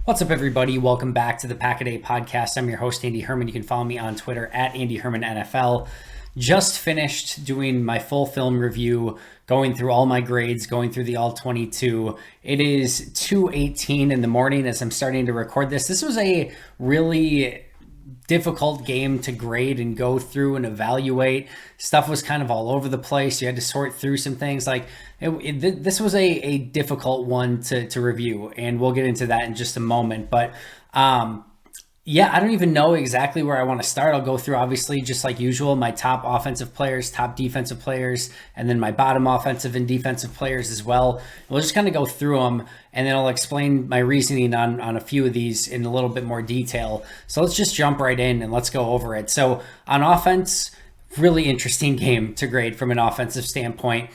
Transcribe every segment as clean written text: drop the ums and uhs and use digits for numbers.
What's up, everybody? Welcome back to the Pack a Day podcast. I'm your host, Andy Herman. You can follow me on Twitter at Andy Herman NFL. Just finished doing my full film review, going through all my grades, going through the all 22. It is 2:18 in the morning as I'm starting to record this. This was a really difficult game to grade and go through and evaluate. Stuff was kind of all over the place. You had to sort through some things. This was a difficult one to review, and we'll get into that in just a moment. But I don't even know exactly where I want to start. I'll go through, obviously, just like usual, my top offensive players, top defensive players, and then my bottom offensive and defensive players as well. We'll just kind of go through them, and then I'll explain my reasoning on a few of these in a little bit more detail. So let's just jump right in and let's go over it. So on offense, really interesting game to grade from an offensive standpoint.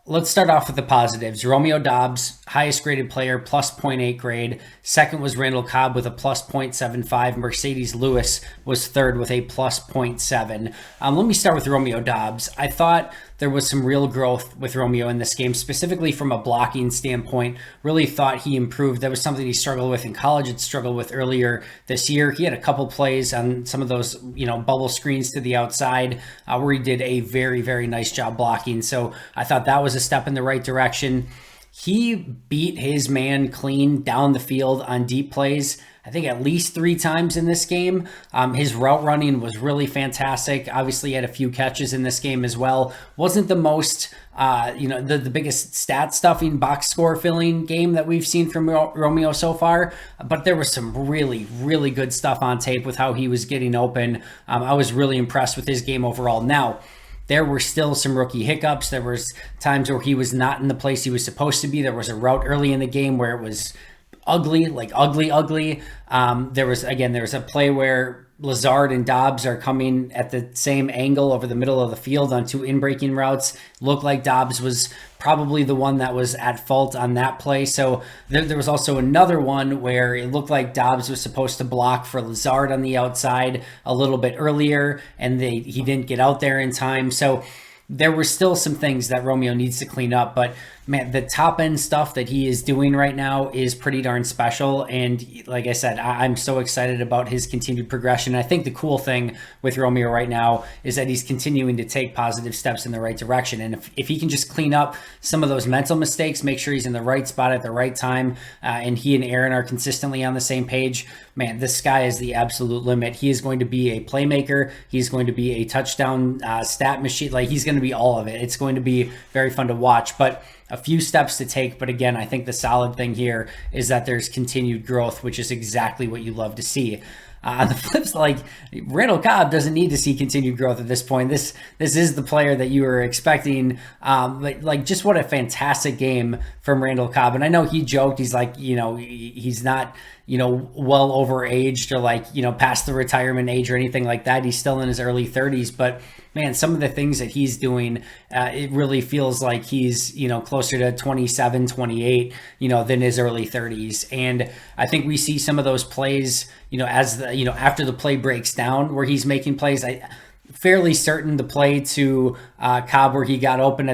Let's start off with the positives. Romeo Doubs, highest graded player, plus 0.8 grade. Second was Randall Cobb with a plus 0.75. Mercedes Lewis was third with a plus 0.7. Let me start with Romeo Doubs. I thought there was some real growth with Romeo in this game, specifically from a blocking standpoint. Really thought he improved. That was something he struggled with in college. It struggled with earlier this year. He had a couple plays on some of those, bubble screens to the outside where he did a very, very nice job blocking. So I thought that was a step in the right direction. He beat his man clean down the field on deep plays, I think at least 3 times in this game. His route running was really fantastic. Obviously, he had a few catches in this game as well. Wasn't the most, the biggest stat stuffing, box score filling game that we've seen from Romeo so far. But there was some really, really good stuff on tape with how he was getting open. I was really impressed with his game overall. Now, there were still some rookie hiccups. There was times where he was not in the place he was supposed to be. There was a route early in the game where it was ugly. There was a play where Lazard and Doubs are coming at the same angle over the middle of the field on 2 in-breaking routes. Looked like Doubs was probably the one that was at fault on that play. So there was also another one where it looked like Doubs was supposed to block for Lazard on the outside a little bit earlier, and he didn't get out there in time. So there were still some things that Romeo needs to clean up, but man, the top end stuff that he is doing right now is pretty darn special. And like I said, I'm so excited about his continued progression. I think the cool thing with Romeo right now is that he's continuing to take positive steps in the right direction. And if he can just clean up some of those mental mistakes, make sure he's in the right spot at the right time, and he and Aaron are consistently on the same page, man, the sky is the absolute limit. He is going to be a playmaker. He's going to be a touchdown stat machine. Like, he's going to be all of it. It's going to be very fun to watch. But a few steps to take, but again, I think the solid thing here is that there's continued growth, which is exactly what you love to see. On the flip side, Randall Cobb doesn't need to see continued growth at this point. This is the player that you were expecting. Just what a fantastic game from Randall Cobb. And I know he joked, he's like, he's not, well over aged or past the retirement age or anything like that. He's still in his early 30s, but man, some of the things that he's doing, it really feels like he's, closer to 27, 28, than his early 30s. And I think we see some of those plays, after the play breaks down where he's making plays. Fairly certain the play to Cobb where he got open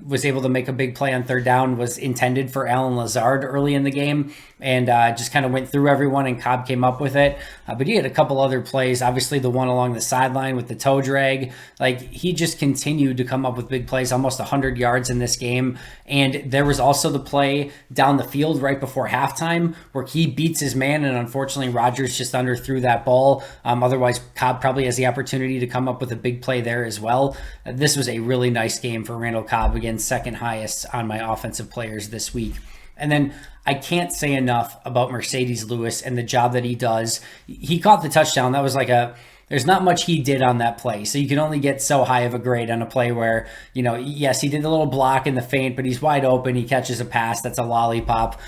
was able to make a big play on third down was intended for Alan Lazard early in the game, and just kind of went through everyone and Cobb came up with it. But he had a couple other plays, obviously the one along the sideline with the toe drag. He just continued to come up with big plays, almost 100 yards in this game. And there was also the play down the field right before halftime where he beats his man, and unfortunately Rodgers just underthrew that ball. Otherwise Cobb probably has the opportunity to come up with a big play there as well. This was a really nice game for Randall Cobb, again, second highest on my offensive players this week. And then I can't say enough about Mercedes Lewis and the job that he does. He caught the touchdown. That was there's not much he did on that play. So you can only get so high of a grade on a play where, yes, he did a little block in the feint, but he's wide open. He catches a pass. That's a lollipop,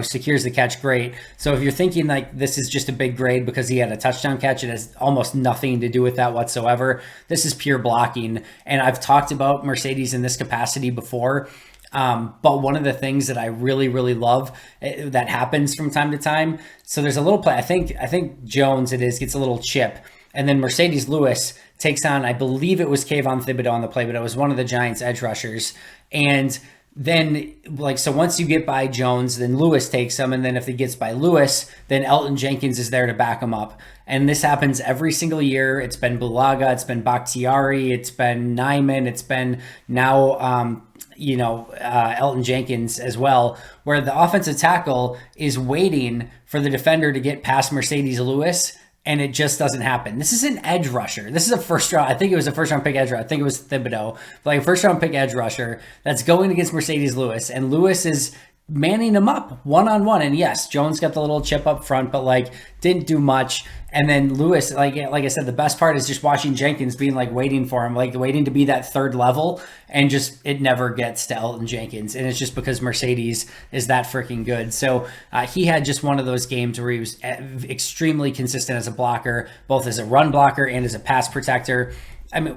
secures the catch. Great. So if you're thinking this is just a big grade because he had a touchdown catch, it has almost nothing to do with that whatsoever. This is pure blocking. And I've talked about Mercedes in this capacity before. But one of the things that I really, really love that happens from time to time. So there's a little play. I think Jones gets a little chip, and then Mercedes Lewis takes on, I believe it was Kayvon Thibodeau on the play, but it was one of the Giants edge rushers. And then like, so once you get by Jones, then Lewis takes him, and then if it gets by Lewis, then Elton Jenkins is there to back him up. And this happens every single year. It's been Bulaga, it's been Bakhtiari, it's been Nyman, it's been now Elton Jenkins as well, where the offensive tackle is waiting for the defender to get past Mercedes Lewis, and it just doesn't happen. This is an edge rusher. This is a first round. I think it was a first round pick edge rusher. I think it was Thibodeau, like a first round pick edge rusher that's going against Mercedes Lewis, and Lewis is manning him up one-on-one. And yes, Jones got the little chip up front, but like didn't do much. And then Lewis, like I said, the best part is just watching Jenkins being like waiting for him, like waiting to be that third level, and just it never gets to Elton Jenkins. And it's just because Mercedes is that freaking good. So he had just one of those games where he was extremely consistent as a blocker, both as a run blocker and as a pass protector. I mean,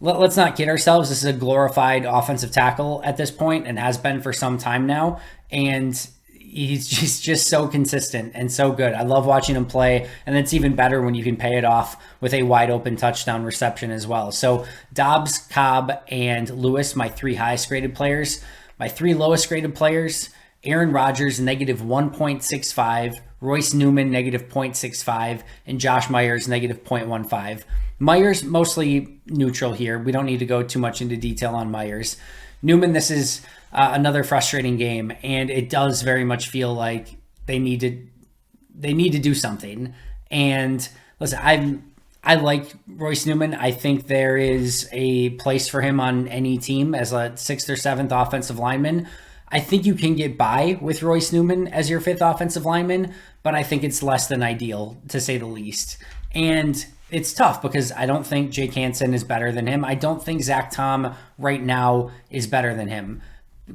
let's not kid ourselves. This is a glorified offensive tackle at this point and has been for some time now. And he's just so consistent and so good. I love watching him play. And it's even better when you can pay it off with a wide open touchdown reception as well. So Dobbs, Cobb, and Lewis, my 3 highest graded players. My 3 lowest graded players, Aaron Rodgers, negative 1.65, Royce Newman, negative 0.65, and Josh Myers, negative 0.15. Myers, mostly neutral here. We don't need to go too much into detail on Myers. Newman, this is another frustrating game, and it does very much feel like they need to do something. And listen, I like Royce Newman. I think there is a place for him on any team as a 6th or 7th offensive lineman. I think you can get by with Royce Newman as your 5th offensive lineman, but I think it's less than ideal, to say the least. And it's tough because I don't think Jake Hansen is better than him. I don't think Zach Tom right now is better than him.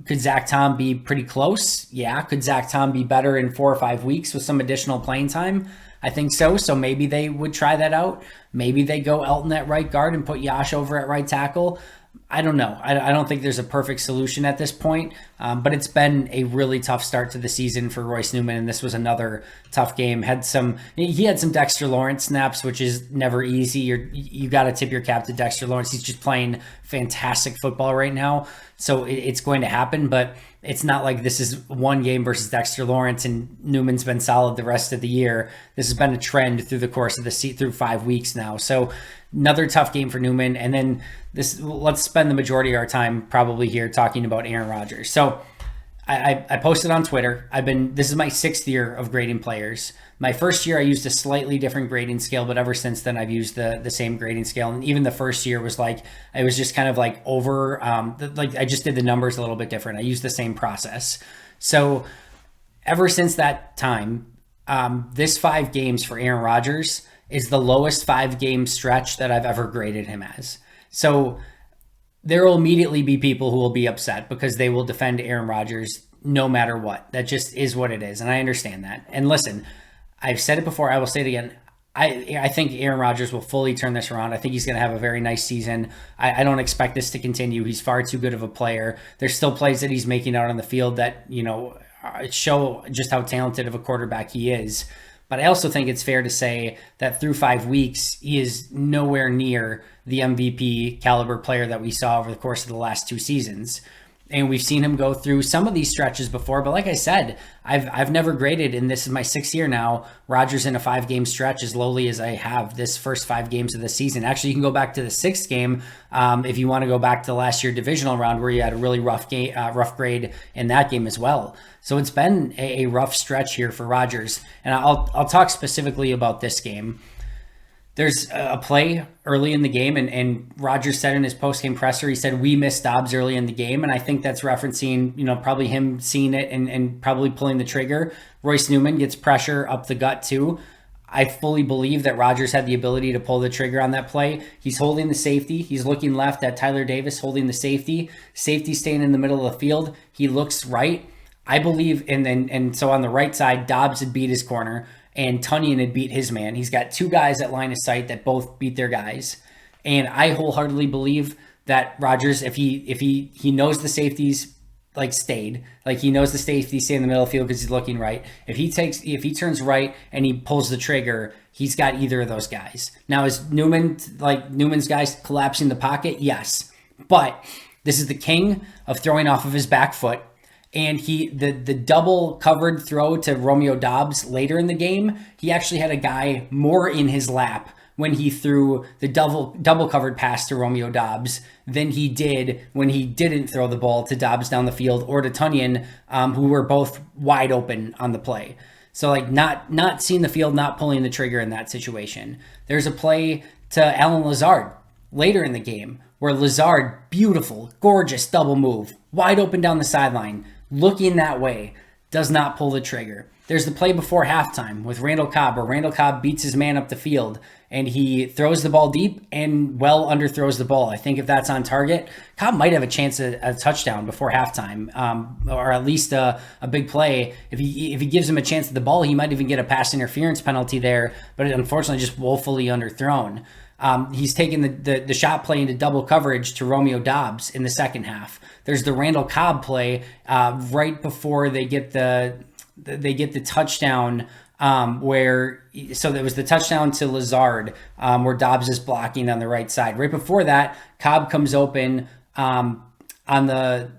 Could Zach Tom be pretty close? Yeah. Could Zach Tom be better in 4 or 5 weeks with some additional playing time? I think so. So maybe they would try that out. Maybe they go Elton at right guard and put Yash over at right tackle. I don't know. I don't think there's a perfect solution at this point, but it's been a really tough start to the season for Royce Newman, and this was another tough game. He had some Dexter Lawrence snaps, which is never easy. You got to tip your cap to Dexter Lawrence. He's just playing fantastic football right now, so it's going to happen, but it's not like this is one game versus Dexter Lawrence and Newman's been solid the rest of the year. This has been a trend through the course of the season, through 5 weeks now. So another tough game for Newman. And then let's spend the majority of our time probably here talking about Aaron Rodgers. So I posted on Twitter. This is my 6th year of grading players. My first year I used a slightly different grading scale, but ever since then I've used the same grading scale. And even the first year was like, I was just kind of like I just did the numbers a little bit different. I used the same process. So ever since that time, this 5 games for Aaron Rodgers is the lowest 5-game stretch that I've ever graded him as. So there will immediately be people who will be upset because they will defend Aaron Rodgers no matter what. That just is what it is, and I understand that. And listen, I've said it before, I will say it again. I think Aaron Rodgers will fully turn this around. I think he's going to have a very nice season. I don't expect this to continue. He's far too good of a player. There's still plays that he's making out on the field that, show just how talented of a quarterback he is. But I also think it's fair to say that through 5 weeks, he is nowhere near the MVP caliber player that we saw over the course of the last 2 seasons. And we've seen him go through some of these stretches before. But like I said, I've never graded, and this is my 6th year now, Rodgers in a 5-game stretch as lowly as I have this first 5 games of the season. Actually, you can go back to the 6th game if you want to go back to last year divisional round where you had a really rough grade in that game as well. So it's been a rough stretch here for Rodgers. And I'll talk specifically about this game. There's a play early in the game, and Rodgers said in his post-game presser, he said, we missed Dobbs early in the game. And I think that's referencing, probably him seeing it and probably pulling the trigger. Royce Newman gets pressure up the gut too. I fully believe that Rodgers had the ability to pull the trigger on that play. He's holding the safety. He's looking left at Tyler Davis holding the safety. Safety staying in the middle of the field. He looks right. I believe, and so on the right side, Dobbs had beat his corner, and Tunyon had beat his man. He's got 2 guys at line of sight that both beat their guys. And I wholeheartedly believe that Rodgers, if he knows the safeties stayed, he knows the safety stay in the middle of the field because he's looking right. If he turns right and he pulls the trigger, he's got either of those guys. Now is Newman's guys collapsing the pocket? Yes. But This is the king of throwing off of his back foot. And the double covered throw to Romeo Doubs later in the game, he actually had a guy more in his lap when he threw the double covered pass to Romeo Doubs than he did when he didn't throw the ball to Doubs down the field or to Tonyan, who were both wide open on the play. So like not seeing the field, not pulling the trigger in that situation. There's a play to Allen Lazard later in the game where Lazard, beautiful, gorgeous double move, wide open down the sideline, looking that way, does not pull the trigger. There's the play before halftime with Randall Cobb, where Randall Cobb beats his man up the field and he throws the ball deep and well underthrows the ball. I think if that's on target, Cobb might have a chance at a touchdown before halftime, or at least a big play. If he gives him a chance at the ball, he might even get a pass interference penalty there, but unfortunately just woefully underthrown. He's taken the shot play into double coverage to Romeo Doubs in the second half. There's the Randall Cobb play right before they get the touchdown, so there was the touchdown to Lazard, where Doubs is blocking on the right side. Right before that, Cobb comes open on the,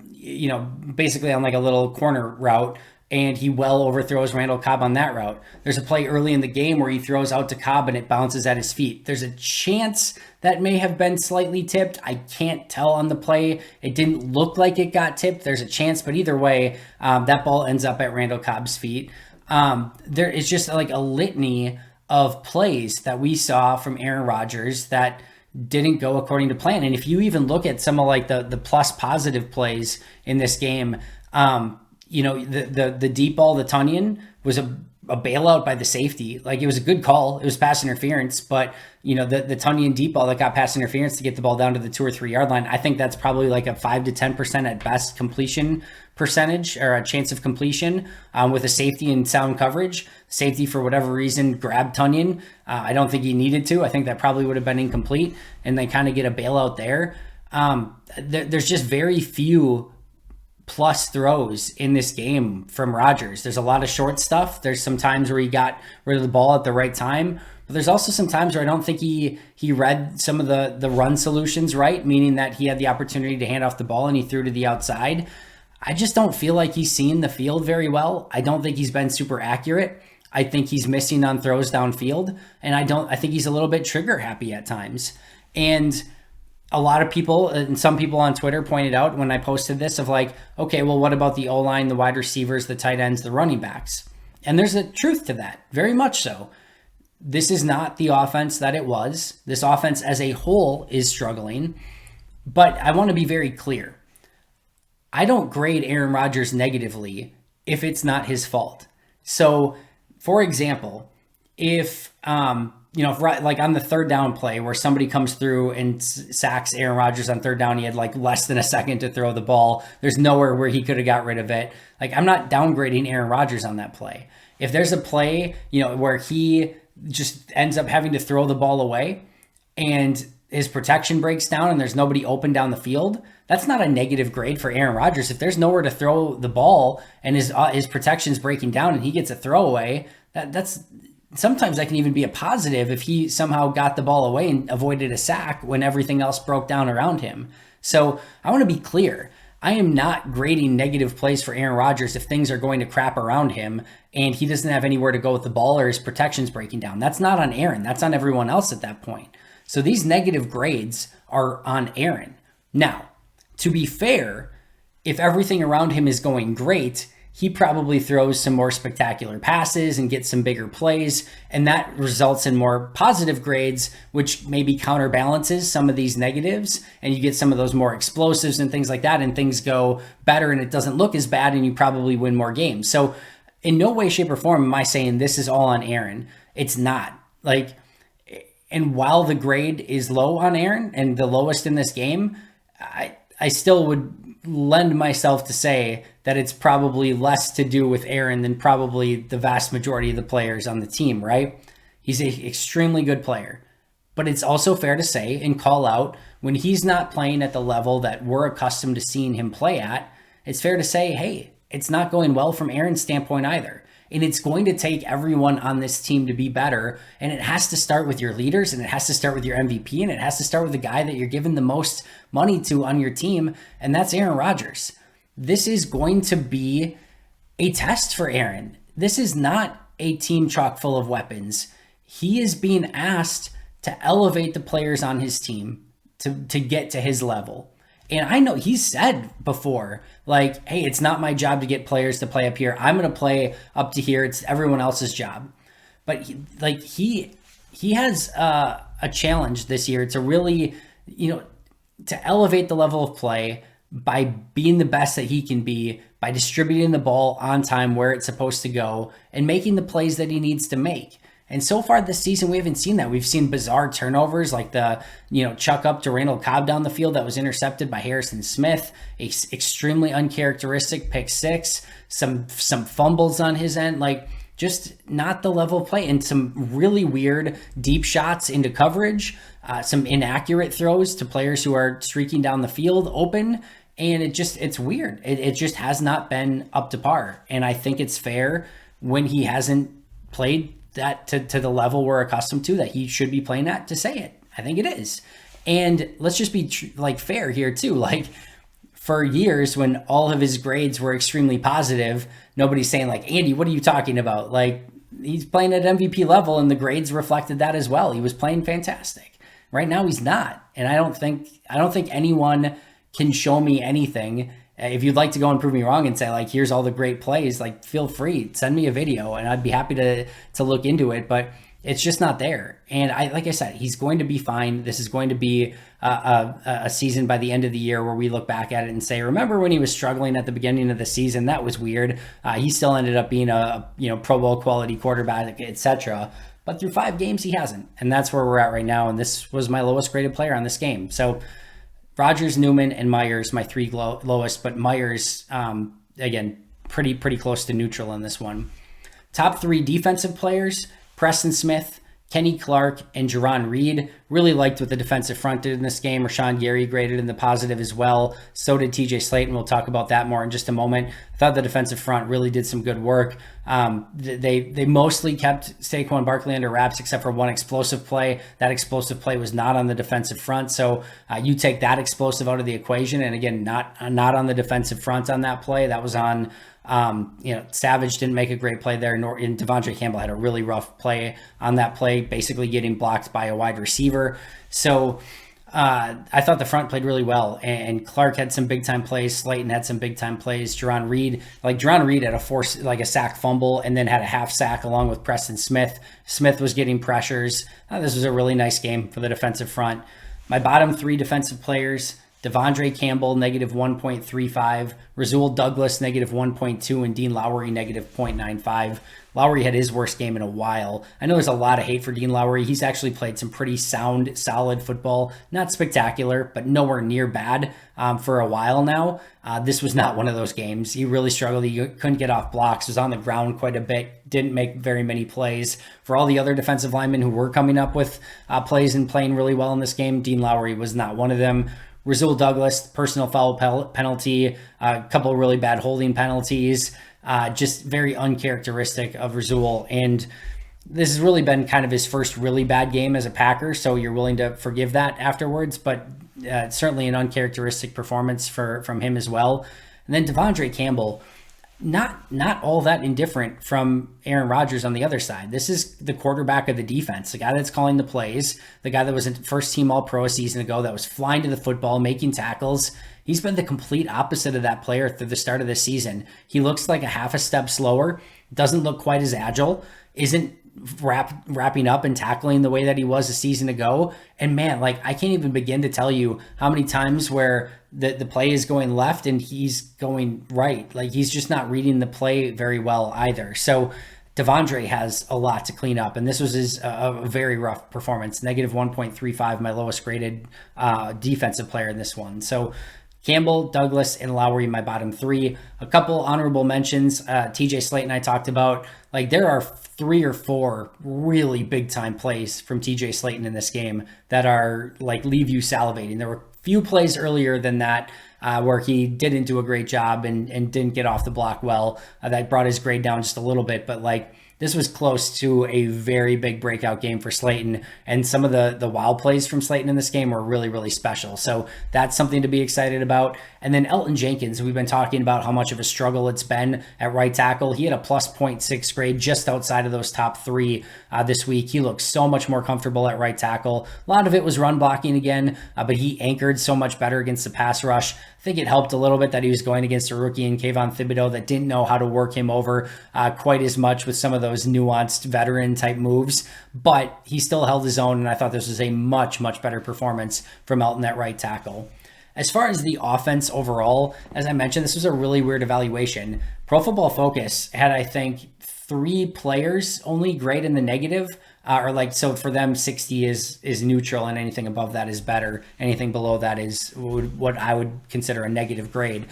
basically on like a little corner route, and he well overthrows Randall Cobb on that route. There's a play early in the game where he throws out to Cobb and it bounces at his feet. There's a chance that may have been slightly tipped. I can't tell on the play. It didn't look like it got tipped. There's a chance, but either way, that ball ends up at Randall Cobb's feet. There is just like a litany of plays that we saw from Aaron Rodgers that didn't go according to plan. And if you even look at some of like the plus positive plays in this game, the deep ball, the Tonyan, was a bailout by the safety. Like, it was a good call. It was pass interference, but the Tonyan deep ball that got pass interference to get the ball down to the 2 or 3 yard line, I think that's probably like a 5 to 10% at best completion percentage, or a chance of completion, with a safety and sound coverage. Safety, for whatever reason, grabbed Tonyan. I don't think he needed to. I think that probably would have been incomplete, and they kind of get a bailout there. There's just very few plus throws in this game from Rodgers. There's a lot of short stuff. There's some times where he got rid of the ball at the right time, but there's also some times where I don't think he read some of the run solutions right, meaning that he had the opportunity to hand off the ball and he threw to the outside. I just don't feel like he's seen the field very well. I don't think he's been super accurate. I think he's missing on throws downfield, and I think he's a little bit trigger happy at times. And a lot of people, and some people on Twitter, pointed out when I posted this of like, okay, well, what about the O-line, the wide receivers, the tight ends, the running backs? And there's a truth to that, very much so. This is not the offense that it was. This offense as a whole is struggling, but I want to be very clear. I don't grade Aaron Rodgers negatively if it's not his fault. So, for example, if like on the third down play where somebody comes through and sacks Aaron Rodgers on third down, he had like less than a second to throw the ball. There's nowhere where he could have got rid of it. Like, I'm not downgrading Aaron Rodgers on that play. If there's a play, where he just ends up having to throw the ball away and his protection breaks down and there's nobody open down the field, that's not a negative grade for Aaron Rodgers. If there's nowhere to throw the ball and his protection's breaking down and he gets a throwaway, that's sometimes that can even be a positive if he somehow got the ball away and avoided a sack when everything else broke down around him. So I want to be clear. I am not grading negative plays for Aaron Rodgers if things are going to crap around him and he doesn't have anywhere to go with the ball or his protection's breaking down. That's not on Aaron. That's on everyone else at that point. So these negative grades are on Aaron. Now, to be fair, if everything around him is going great, he probably throws some more spectacular passes and gets some bigger plays, and that results in more positive grades, which maybe counterbalances some of these negatives, and you get some of those more explosives and things like that, and things go better and it doesn't look as bad, and you probably win more games. So in no way, shape, or form am I saying this is all on Aaron. It's not. And while the grade is low on Aaron and the lowest in this game, I still would lend myself to say that it's probably less to do with Aaron than probably the vast majority of the players on the team, right? He's an extremely good player, but it's also fair to say and call out when he's not playing at the level that we're accustomed to seeing him play at. It's fair to say, hey, it's not going well from Aaron's standpoint either. And it's going to take everyone on this team to be better. And it has to start with your leaders, and it has to start with your MVP, and it has to start with the guy that you're giving the most money to on your team. And that's Aaron Rodgers. This is going to be a test for Aaron. This is not a team chock full of weapons. He is being asked to elevate the players on his team to get to his level. And I know he's said before, like, hey, it's not my job to get players to play up here. I'm going to play up to here. It's everyone else's job. But he has a challenge this year to really, to elevate the level of play by being the best that he can be, by distributing the ball on time where it's supposed to go, and making the plays that he needs to make. And so far this season, we haven't seen that. We've seen bizarre turnovers like the, chuck up to Randall Cobb down the field that was intercepted by Harrison Smith, a extremely uncharacteristic pick six, some fumbles on his end, like just not the level of play, and some really weird deep shots into coverage, some inaccurate throws to players who are streaking down the field open. And it's weird. It just has not been up to par. And I think it's fair when he hasn't played that to the level we're accustomed to, that he should be playing at, to say it. I think it is. And let's just be fair here too. Like, for years when all of his grades were extremely positive, nobody's saying like, Andy, what are you talking about? Like, he's playing at MVP level and the grades reflected that as well. He was playing fantastic. Right now he's not. And I don't think anyone can show me anything. If you'd like to go and prove me wrong and say like, here's all the great plays, like, feel free, send me a video and I'd be happy to look into it, but it's just not there. And like I said, he's going to be fine. This is going to be a season by the end of the year where we look back at it and say, remember when he was struggling at the beginning of the season? That was weird. He still ended up being a Pro Bowl quality quarterback, etc. But through 5 games, he hasn't. And that's where we're at right now. And this was my lowest graded player on this game. So Rodgers, Newman, and Myers, my 3 lowest, but Myers, again, pretty close to neutral in this one. Top 3 defensive players: Preston Smith, Kenny Clark, and Jarran Reed. Really liked what the defensive front did in this game. Rashawn Gary graded in the positive as well. So did TJ Slayton. We'll talk about that more in just a moment. I thought the defensive front really did some good work. They mostly kept Saquon Barkley under wraps except for one explosive play. That explosive play was not on the defensive front. So you take that explosive out of the equation. And again, not on the defensive front on that play. That was on Savage didn't make a great play there, nor in Devondre Campbell had a really rough play on that play, basically getting blocked by a wide receiver. So I thought the front played really well, and Clark had some big time plays. Slayton had some big time plays. Jarran Reed had a sack fumble and then had a half sack along with Preston Smith. Smith was getting pressures. This was a really nice game for the defensive front. My bottom 3 defensive players: Devondre Campbell, negative 1.35, Rasul Douglas, negative 1.2, and Dean Lowry, negative 0.95. Lowry had his worst game in a while. I know there's a lot of hate for Dean Lowry. He's actually played some pretty sound, solid football. Not spectacular, but nowhere near bad for a while now. This was not one of those games. He really struggled. He couldn't get off blocks, was on the ground quite a bit, didn't make very many plays. For all the other defensive linemen who were coming up with plays and playing really well in this game, Dean Lowry was not one of them. Rasul Douglas, personal foul penalty, a couple of really bad holding penalties, just very uncharacteristic of Rasul. And this has really been kind of his first really bad game as a Packer, so you're willing to forgive that afterwards, but certainly an uncharacteristic performance from him as well. And then Devondre Campbell, not all that indifferent from Aaron Rodgers on the other side. This is the quarterback of the defense, the guy that's calling the plays, the guy that was a first-team All-Pro a season ago, that was flying to the football, making tackles. He's been the complete opposite of that player through the start of the season. He looks like a half a step slower, doesn't look quite as agile, isn't wrapping up and tackling the way that he was a season ago. And man, like, I can't even begin to tell you how many times where the play is going left and he's going right. Like, he's just not reading the play very well either. So Devondre has a lot to clean up, and this was a very rough performance. Negative 1.35, my lowest graded defensive player in this one. So Campbell, Douglas, and Lowry, my bottom 3. A couple honorable mentions. TJ Slayton I talked about. Like, there are 3 or 4 really big time plays from TJ Slayton in this game that are like leave you salivating. There were few plays earlier than that where he didn't do a great job and didn't get off the block well. That brought his grade down just a little bit, but like, this was close to a very big breakout game for Slayton, and some of the wild plays from Slayton in this game were really, really special. So that's something to be excited about. And then Elton Jenkins, we've been talking about how much of a struggle it's been at right tackle. He had a plus 0.6 grade just outside of those top three this week. He looked so much more comfortable at right tackle. A lot of it was run blocking again, but he anchored so much better against the pass rush. I think it helped a little bit that he was going against a rookie in Kayvon Thibodeau that didn't know how to work him over quite as much with some of those nuanced veteran type moves, but he still held his own, and I thought this was a much, much better performance from Elton at right tackle. As far as the offense overall, as I mentioned, this was a really weird evaluation. Pro Football Focus had, I think, 3 players only grade in the negative, so for them 60 is neutral and anything above that is better. Anything below that is what I would consider a negative grade.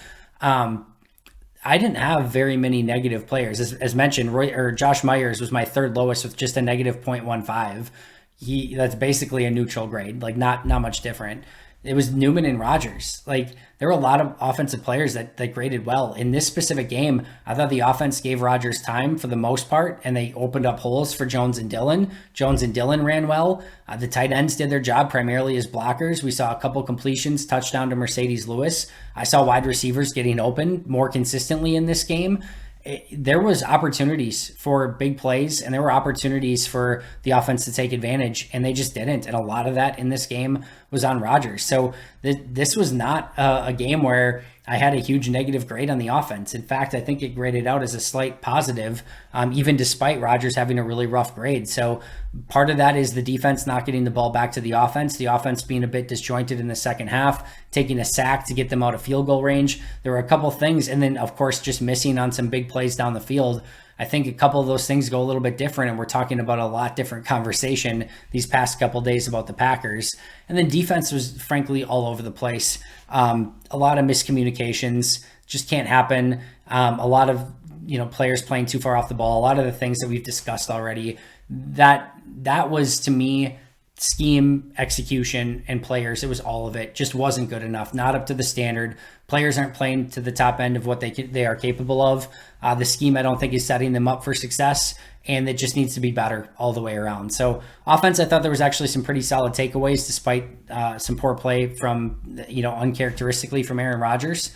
I didn't have very many negative players. As mentioned, Josh Myers was my third lowest with just a negative 0.15. That's basically a neutral grade, like not much different. It was Newman and Rodgers. Like, there were a lot of offensive players that graded well. In this specific game, I thought the offense gave Rodgers time for the most part, and they opened up holes for Jones and Dillon. Jones and Dillon ran well. The tight ends did their job primarily as blockers. We saw a couple completions, touchdown to Mercedes Lewis. I saw wide receivers getting open more consistently in this game. There was opportunities for big plays, and there were opportunities for the offense to take advantage, and they just didn't. And a lot of that in this game was on Rodgers. So this was not a game where I had a huge negative grade on the offense. In fact, I think it graded out as a slight positive, even despite Rodgers having a really rough grade. So part of that is the defense not getting the ball back to the offense being a bit disjointed in the second half, taking a sack to get them out of field goal range. There were a couple things, and then, of course, just missing on some big plays down the field. I think a couple of those things go a little bit different, and we're talking about a lot different conversation these past couple of days about the Packers. And then defense was frankly all over the place. A lot of miscommunications just can't happen. A lot of players playing too far off the ball. A lot of the things that we've discussed already. That was, to me, scheme, execution, and players. It was all of it. Just wasn't good enough. Not up to the standard. Players aren't playing to the top end of what they are capable of. The scheme, I don't think, is setting them up for success, and it just needs to be better all the way around. So offense, I thought there was actually some pretty solid takeaways despite some poor play from, uncharacteristically from Aaron Rodgers.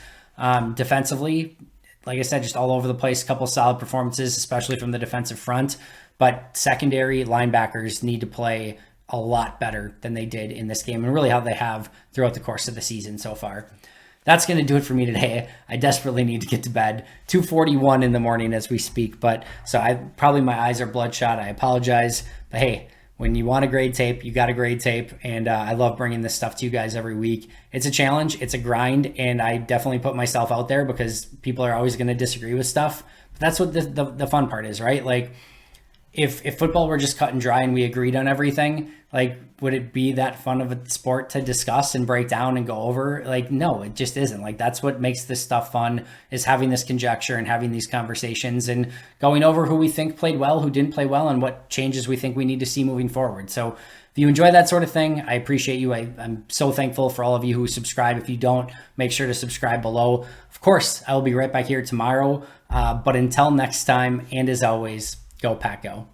Defensively, like I said, just all over the place. A couple solid performances, especially from the defensive front. But secondary linebackers need to play a lot better than they did in this game, and really how they have throughout the course of the season so far. That's going to do it for me today. I desperately need to get to bed. 2:41 in the morning as we speak, but so my eyes are bloodshot. I apologize, but hey, when you want a grade tape, you got a grade tape, and I love bringing this stuff to you guys every week. It's a challenge, it's a grind, and I definitely put myself out there because people are always going to disagree with stuff. But that's what the fun part is, right? Like, if football were just cut and dry and we agreed on everything, like, would it be that fun of a sport to discuss and break down and go over? Like, no, it just isn't. Like, that's what makes this stuff fun, is having this conjecture and having these conversations and going over who we think played well, who didn't play well, and what changes we think we need to see moving forward. So if you enjoy that sort of thing, I appreciate you. I'm so thankful for all of you who subscribe. If you don't, make sure to subscribe below. Of course, I will be right back here tomorrow. But until next time, and as always, go Pack Go.